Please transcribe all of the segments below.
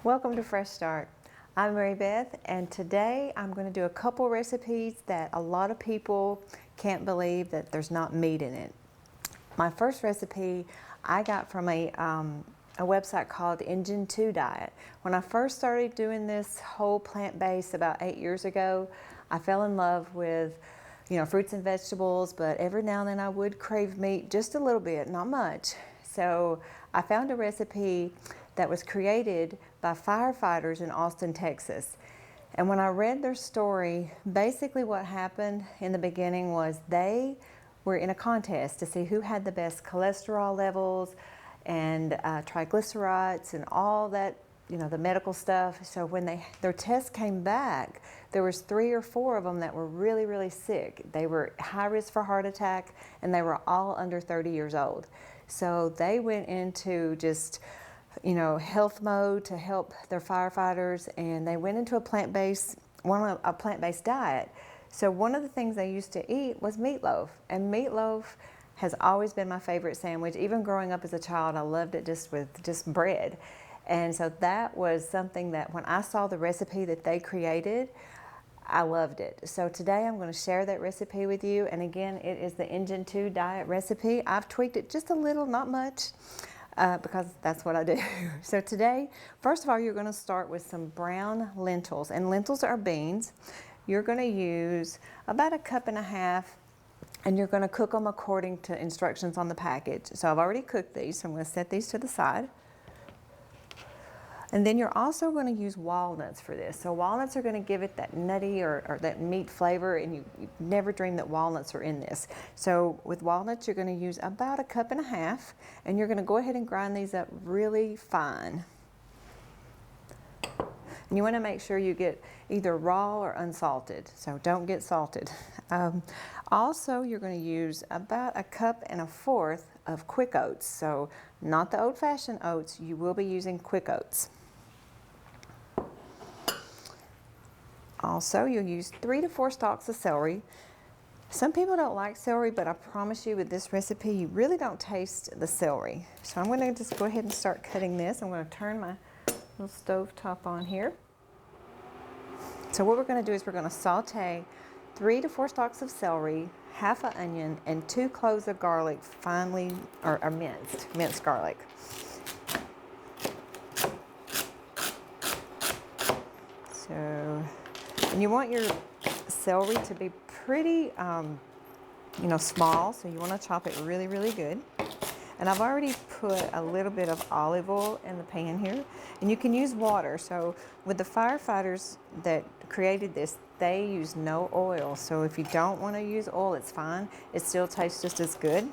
Welcome to Fresh Start. I'm Mary Beth, and today I'm going to do a couple recipes that a lot of people can't believe that there's not meat in it. My first recipe I got from a website called Engine 2 Diet. When I first started doing this whole plant-based about 8 years ago, I fell in love with fruits and vegetables, but every now and then I would crave meat just a little bit, not much. So I found a recipe that was created by firefighters in Austin, Texas. And when I read their story, basically what happened in the beginning was they were in a contest to see who had the best cholesterol levels and triglycerides and all that, the medical stuff. So when their tests came back, there was 3 or 4 of them that were really, really sick. They were high risk for heart attack, and they were all under 30 years old. So they went into just health mode to help their firefighters, and they went into a plant-based diet. So one of the things they used to eat was meatloaf, and meatloaf has always been my favorite sandwich. Even growing up as a child, I loved it just with bread. And so that was something that when I saw the recipe that they created, I loved it. So today I'm going to share that recipe with you. And again, it is the Engine 2 Diet recipe. I've tweaked it just a little, not much, because that's what I do. So today, first of all, you're going to start with some brown lentils. And lentils are beans. You're going to use about 1.5 cups, and you're going to cook them according to instructions on the package. So I've already cooked these, so I'm going to set these to the side. And then you're also going to use walnuts for this. So walnuts are going to give it that nutty or that meat flavor, and you never dream that walnuts are in this. So with walnuts, you're going to use about 1.5 cups, and you're going to go ahead and grind these up really fine. And you want to make sure you get either raw or unsalted, so don't get salted. Also, you're going to use about 1.25 cups of quick oats. So not the old-fashioned oats, you will be using quick oats. Also, you'll use 3 to 4 stalks of celery. Some people don't like celery, but I promise you with this recipe, you really don't taste the celery. So I'm going to just go ahead and start cutting this. I'm going to turn my little stove top on here. So what we're going to do is we're going to saute 3 to 4 stalks of celery, half an onion, and 2 cloves of garlic, finely or minced garlic. So, and you want your celery to be pretty, small. So you want to chop it really, really good. And I've already put a little bit of olive oil in the pan here. And you can use water. So with the firefighters that created this, they use no oil. So if you don't want to use oil, it's fine. It still tastes just as good.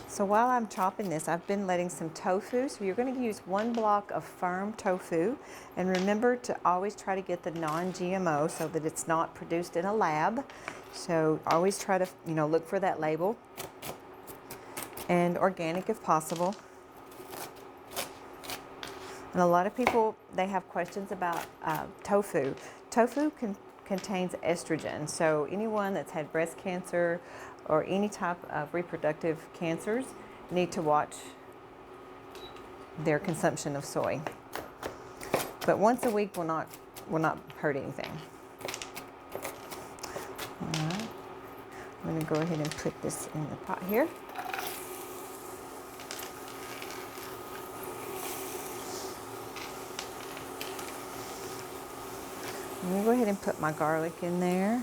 So while I'm chopping this, I've been letting some tofu. So you're going to use 1 block of firm tofu. And remember to always try to get the non-GMO so that it's not produced in a lab. So always try to, look for that label. And organic if possible. And a lot of people, they have questions about tofu. Tofu contains estrogen. So anyone that's had breast cancer or any type of reproductive cancers need to watch their consumption of soy. But once a week will not hurt anything. All right. I'm going to go ahead and put this in the pot here. I'm going to go ahead and put my garlic in there.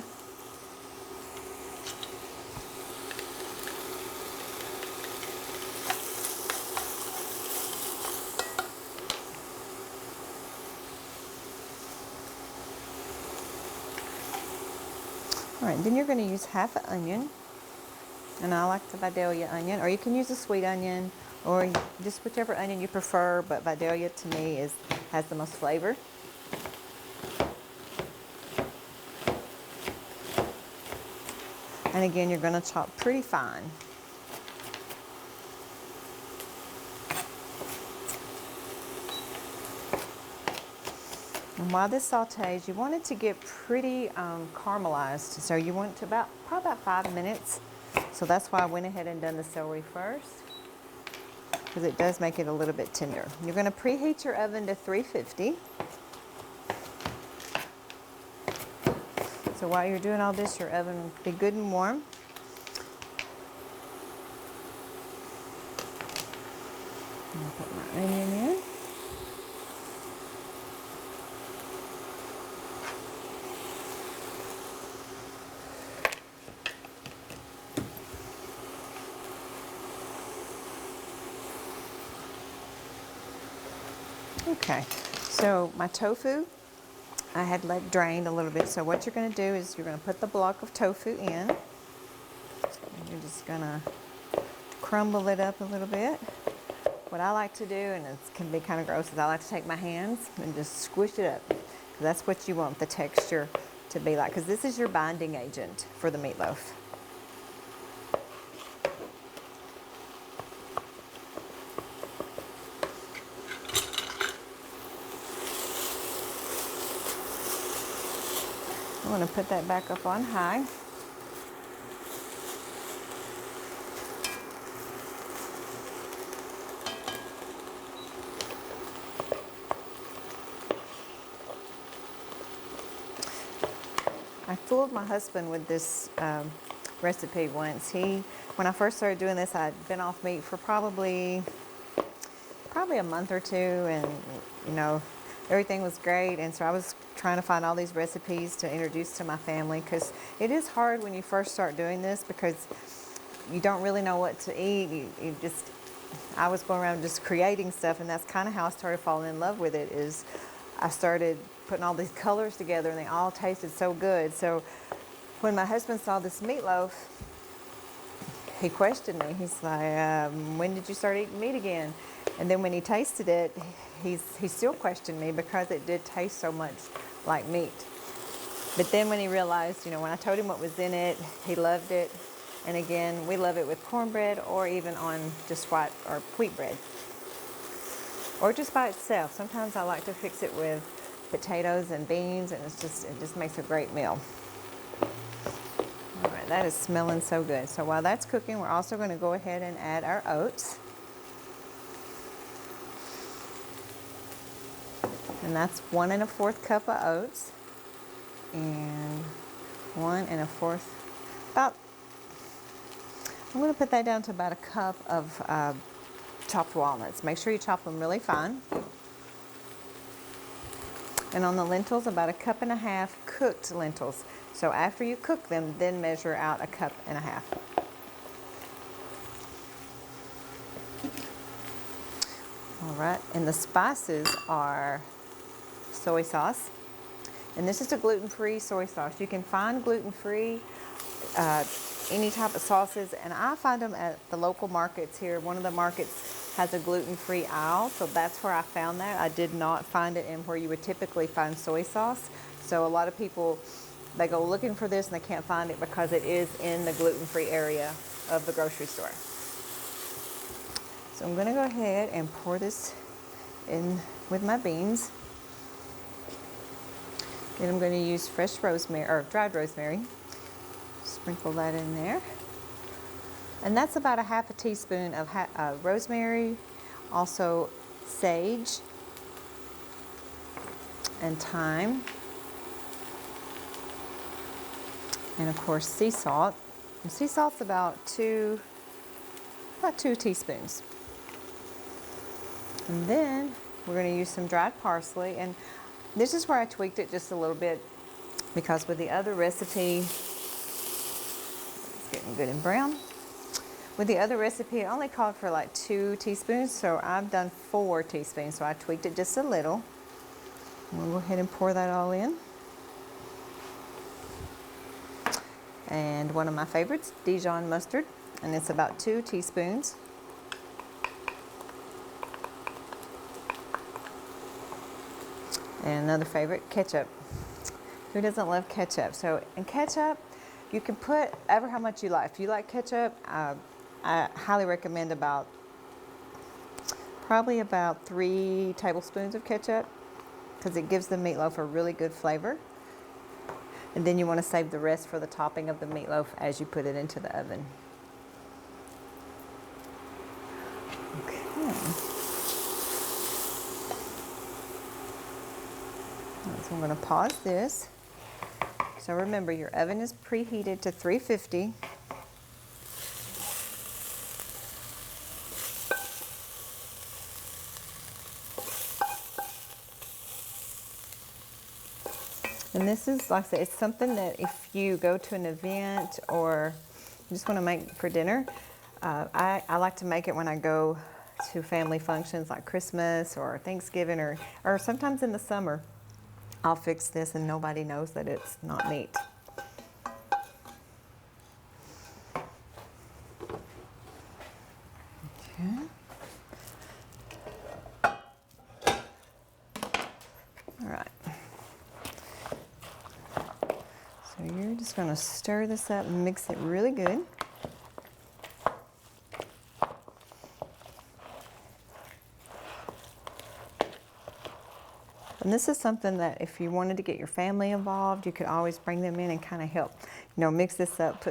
All right, then you're going to use half an onion, and I like the Vidalia onion, or you can use a sweet onion, or just whichever onion you prefer, but Vidalia to me has the most flavor. And again, you're going to chop pretty fine. And while this sautés, you want it to get pretty caramelized. So you want it to probably about 5 minutes. So that's why I went ahead and done the celery first, because it does make it a little bit tender. You're going to preheat your oven to 350. So while you're doing all this, your oven will be good and warm. I'll put my onion in. Okay, so my tofu, I had let drain a little bit. So what you're going to do is you're going to put the block of tofu in. And you're just going to crumble it up a little bit. What I like to do, and it can be kind of gross, is I like to take my hands and just squish it up. That's what you want the texture to be like, because this is your binding agent for the meatloaf. I'm going to put that back up on high. I fooled my husband with this recipe once. When I first started doing this, I'd been off meat for probably a month or two, and you know, everything was great. And so I was trying to find all these recipes to introduce to my family, because it is hard when you first start doing this, because you don't really know what to eat. I was going around just creating stuff, and that's kind of how I started falling in love with it. Is I started putting all these colors together, and they all tasted so good. So when my husband saw this meatloaf, he questioned me. He's like, when did you start eating meat again? And then when he tasted it, he still questioned me, because it did taste so much like meat. But then when he realized, you know, when I told him what was in it, he loved it. And again, we love it with cornbread, or even on just white or wheat bread, or just by itself. Sometimes I like to fix it with potatoes and beans, and it just makes a great meal. All right, that is smelling so good. So while that's cooking, we're also going to go ahead and add our oats. And that's 1 1/4 cup of oats, and 1 1/4, I'm going to put that down to about a cup of chopped walnuts. Make sure you chop them really fine. And on the lentils, about 1.5 cups cooked lentils. So after you cook them, then measure out 1.5 cups. All right, and the spices are soy sauce. And this is a gluten-free soy sauce. You can find gluten-free any type of sauces, and I find them at the local markets here. One of the markets has a gluten-free aisle, so that's where I found that. I did not find it in where you would typically find soy sauce. So a lot of people, they go looking for this and they can't find it because it is in the gluten-free area of the grocery store. So I'm going to go ahead and pour this in with my beans. Then I'm going to use fresh rosemary, or dried rosemary. Sprinkle that in there. And that's about 1/2 teaspoon of rosemary, also sage and thyme, and of course sea salt. And sea salt's about two teaspoons. And then we're going to use some dried parsley, and this is where I tweaked it just a little bit, because with the other recipe, it's getting good and brown. With the other recipe, it only called for like 2 teaspoons, so I've done 4 teaspoons, so I tweaked it just a little. We'll go ahead and pour that all in. And one of my favorites, Dijon mustard, and it's about 2 teaspoons. And another favorite, ketchup. Who doesn't love ketchup? So in ketchup, you can put ever how much you like. If you like ketchup, I highly recommend probably about 3 tablespoons of ketchup, because it gives the meatloaf a really good flavor. And then you want to save the rest for the topping of the meatloaf as you put it into the oven. Okay. So I'm going to pause this. So remember, your oven is preheated to 350. And this is, like I said, it's something that if you go to an event or you just want to make for dinner, I like to make it when I go to family functions like Christmas or Thanksgiving or sometimes in the summer. I'll fix this and nobody knows that it's not meat. Okay. All right. So you're just going to stir this up and mix it really good. And this is something that if you wanted to get your family involved, you could always bring them in and kind of help. You know, mix this up,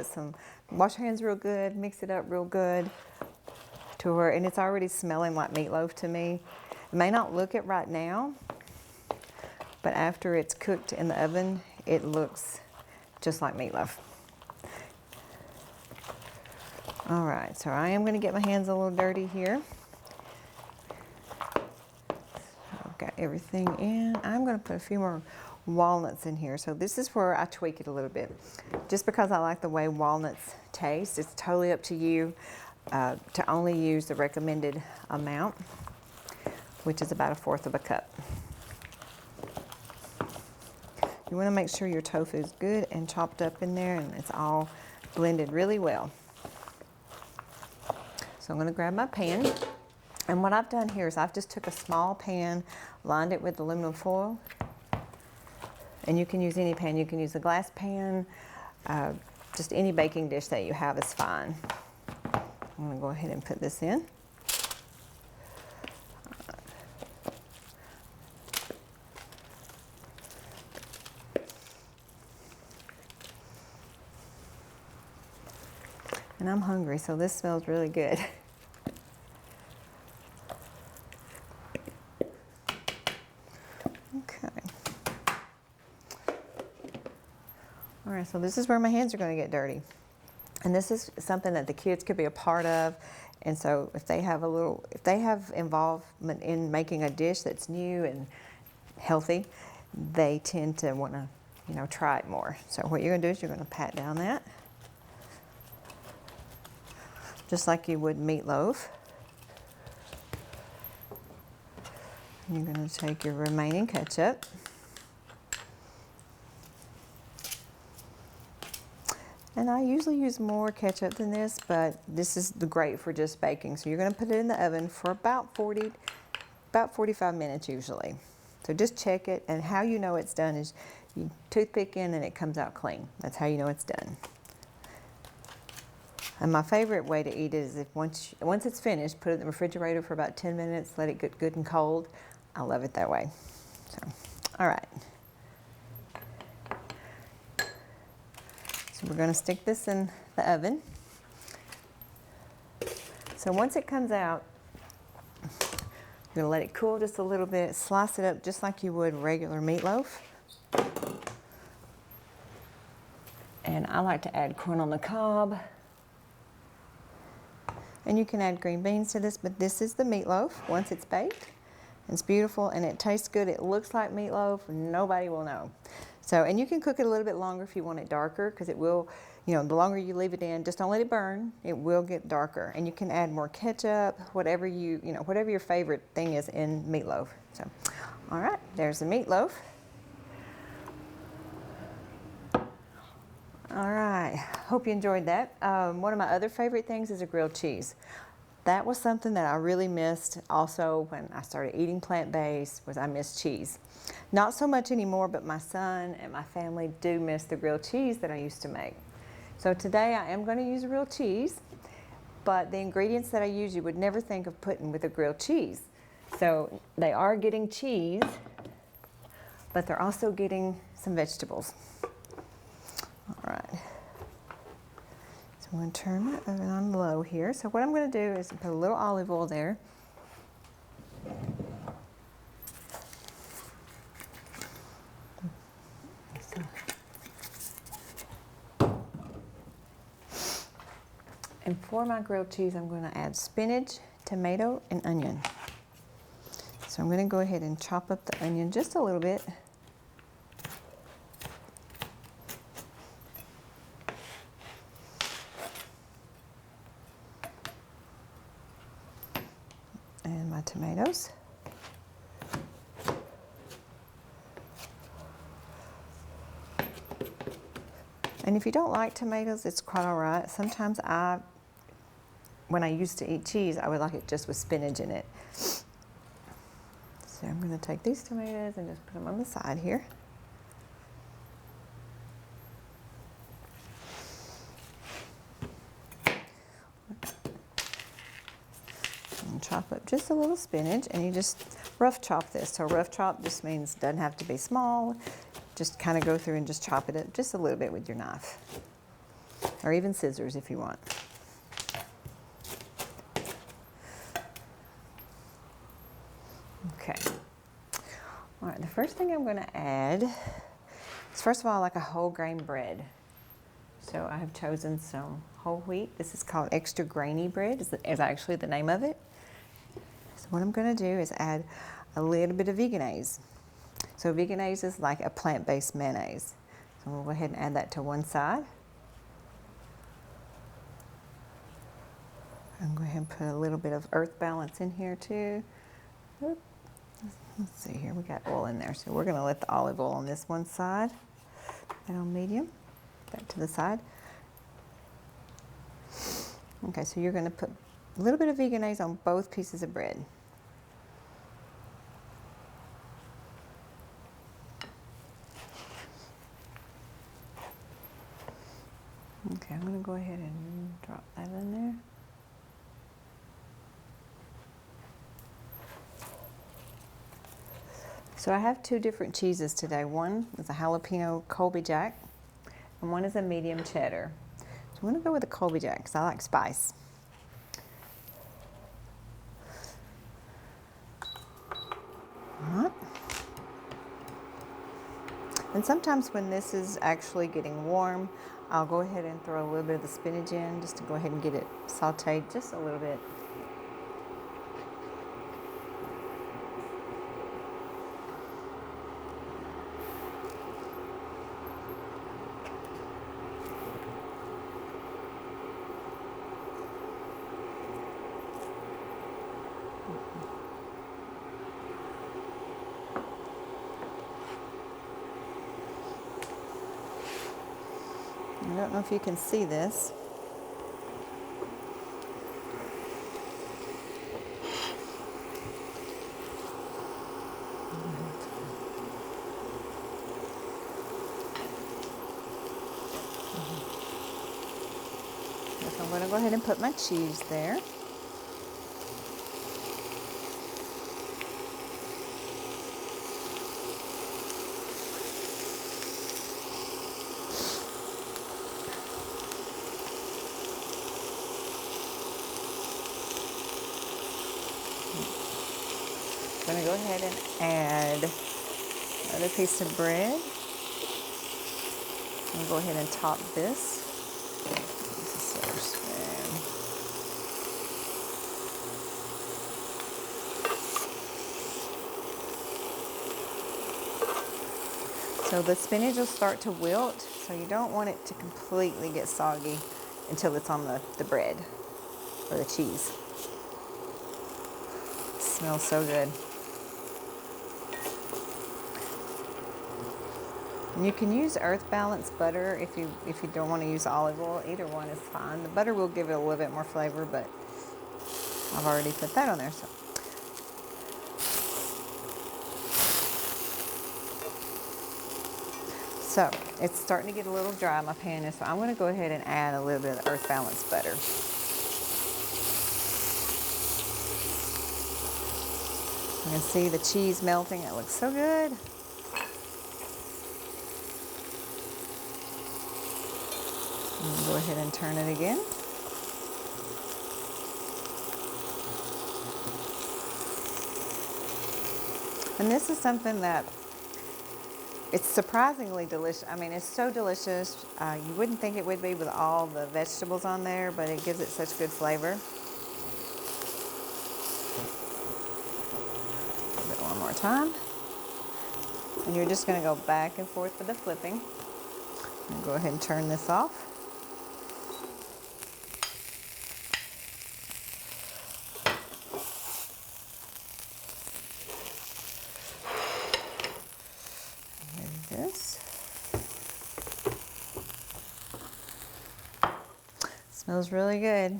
wash your hands real good, mix it up real good to where, and it's already smelling like meatloaf to me. It may not look it right now, but after it's cooked in the oven, it looks just like meatloaf. All right, so I am going to get my hands a little dirty here. I've got everything in. I'm going to put a few more walnuts in here. So this is where I tweak it a little bit. Just because I like the way walnuts taste, it's totally up to you to only use the recommended amount, which is about 1/4 of a cup. You want to make sure your tofu is good and chopped up in there and it's all blended really well. So I'm going to grab my pan. And what I've done here is I've just took a small pan, lined it with aluminum foil. And you can use any pan. You can use a glass pan. Just any baking dish that you have is fine. I'm going to go ahead and put this in. And I'm hungry, so this smells really good. Okay. All right, so this is where my hands are going to get dirty. And this is something that the kids could be a part of. And so if they have involvement in making a dish that's new and healthy, they tend to want to, try it more. So what you're going to do is you're going to pat down that, just like you would meatloaf. You're going to take your remaining ketchup. And I usually use more ketchup than this, but this is great for just baking. So you're going to put it in the oven for about 45 minutes usually. So just check it, and how you know it's done is you toothpick in and it comes out clean. That's how you know it's done. And my favorite way to eat it is if once it's finished, put it in the refrigerator for about 10 minutes, let it get good and cold. I love it that way. So, all right. So we're going to stick this in the oven. So once it comes out, you're going to let it cool just a little bit, slice it up just like you would regular meatloaf. And I like to add corn on the cob. And you can add green beans to this, but this is the meatloaf once it's baked. It's beautiful and it tastes good. It looks like meatloaf. Nobody will know. So, and you can cook it a little bit longer if you want it darker, because it will, the longer you leave it in, just don't let it burn. It will get darker. And you can add more ketchup, whatever whatever your favorite thing is in meatloaf. So, all right, there's the meatloaf. All right, hope you enjoyed that. One of my other favorite things is a grilled cheese. That was something that I really missed also when I started eating plant-based, was I missed cheese. Not so much anymore, but my son and my family do miss the grilled cheese that I used to make. So today I am going to use real cheese, but the ingredients that I use you would never think of putting with a grilled cheese. So they are getting cheese but they're also getting some vegetables. All right. So I'm going to turn my oven on low here. So what I'm going to do is put a little olive oil there. And for my grilled cheese, I'm going to add spinach, tomato, and onion. So I'm going to go ahead and chop up the onion just a little bit. And my tomatoes. And if you don't like tomatoes, it's quite all right. Sometimes when I used to eat cheese, I would like it just with spinach in it. So I'm going to take these tomatoes and just put them on the side here. And chop up just a little spinach, and you just rough chop this. So rough chop just means it doesn't have to be small. Just kind of go through and just chop it up just a little bit with your knife, or even scissors if you want. Okay. All right, the first thing I'm going to add is, first of all, like a whole grain bread. So I have chosen some whole wheat. This is called extra grainy bread, is actually the name of it. So what I'm going to do is add a little bit of veganaise. So veganaise is like a plant-based mayonnaise. So we'll go ahead and add that to one side. I'm going to go ahead and put a little bit of earth balance in here too. Oop. Let's see here, we got oil in there. So we're going to let the olive oil on this one side and on medium, back to the side. Okay, so you're going to put a little bit of veganaise on both pieces of bread. Okay, I'm going to go ahead and drop that in there. So I have two different cheeses today. One is a jalapeno Colby Jack, and one is a medium cheddar. So I'm going to go with the Colby Jack because I like spice. All right. And sometimes when this is actually getting warm, I'll go ahead and throw a little bit of the spinach in just to go ahead and get it sauteed just a little bit. I don't know if you can see this. So I'm going to go ahead and put my cheese there. I'm going to go ahead and add another piece of bread. I'm going to go ahead and top this. This is silver spoon. So the spinach will start to wilt, so you don't want it to completely get soggy until it's on the bread or the cheese. It smells so good. And you can use earth balance butter if you don't want to use olive oil. Either one is fine. The butter will give it a little bit more flavor, but I've already put that on there. So it's starting to get a little dry, my pan is, so I'm going to go ahead and add a little bit of the earth balance butter. You can see the cheese melting. It looks so good. Go ahead and turn it again. And this is something that it's surprisingly delicious. I mean, it's so delicious. You wouldn't think it would be with all the vegetables on there, but it gives it such good flavor. Do it one more time. And you're just going to go back and forth with the flipping. And go ahead and turn this off. This smells really good.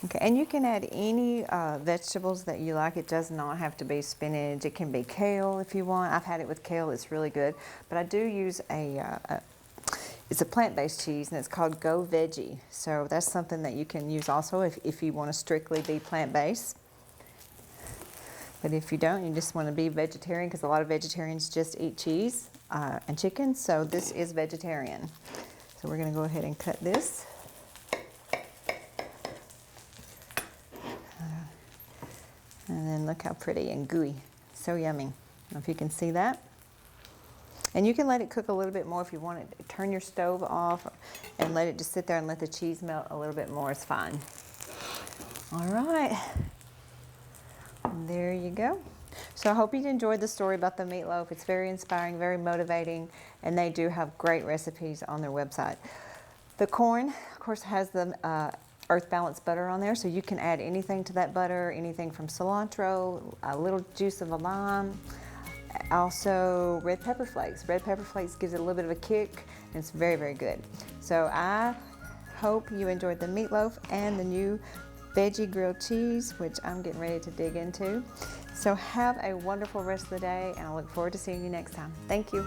Okay, and you can add any vegetables that you like. It does not have to be spinach. It can be kale if you want. I've had it with kale. It's really good. But I do use it's a plant-based cheese, and it's called Go Veggie. So that's something that you can use also if you want to strictly be plant-based. But if you don't, you just want to be vegetarian, because a lot of vegetarians just eat cheese and chicken. So this is vegetarian. So we're going to go ahead and cut this. And then look how pretty and gooey. So yummy. I don't know if you can see that. And you can let it cook a little bit more if you want it. Turn your stove off and let it just sit there and let the cheese melt a little bit more. It's fine. All right. There you go. So I hope you enjoyed the story about the meatloaf. It's very inspiring, very motivating, and they do have great recipes on their website. The corn, of course, has the Earth Balance butter on there, so you can add anything to that butter, anything from cilantro, a little juice of a lime, also red pepper flakes. Red pepper flakes gives it a little bit of a kick, and it's very, very good. So I hope you enjoyed the meatloaf and the new veggie grilled cheese, which I'm getting ready to dig into. So have a wonderful rest of the day, and I look forward to seeing you next time. Thank you.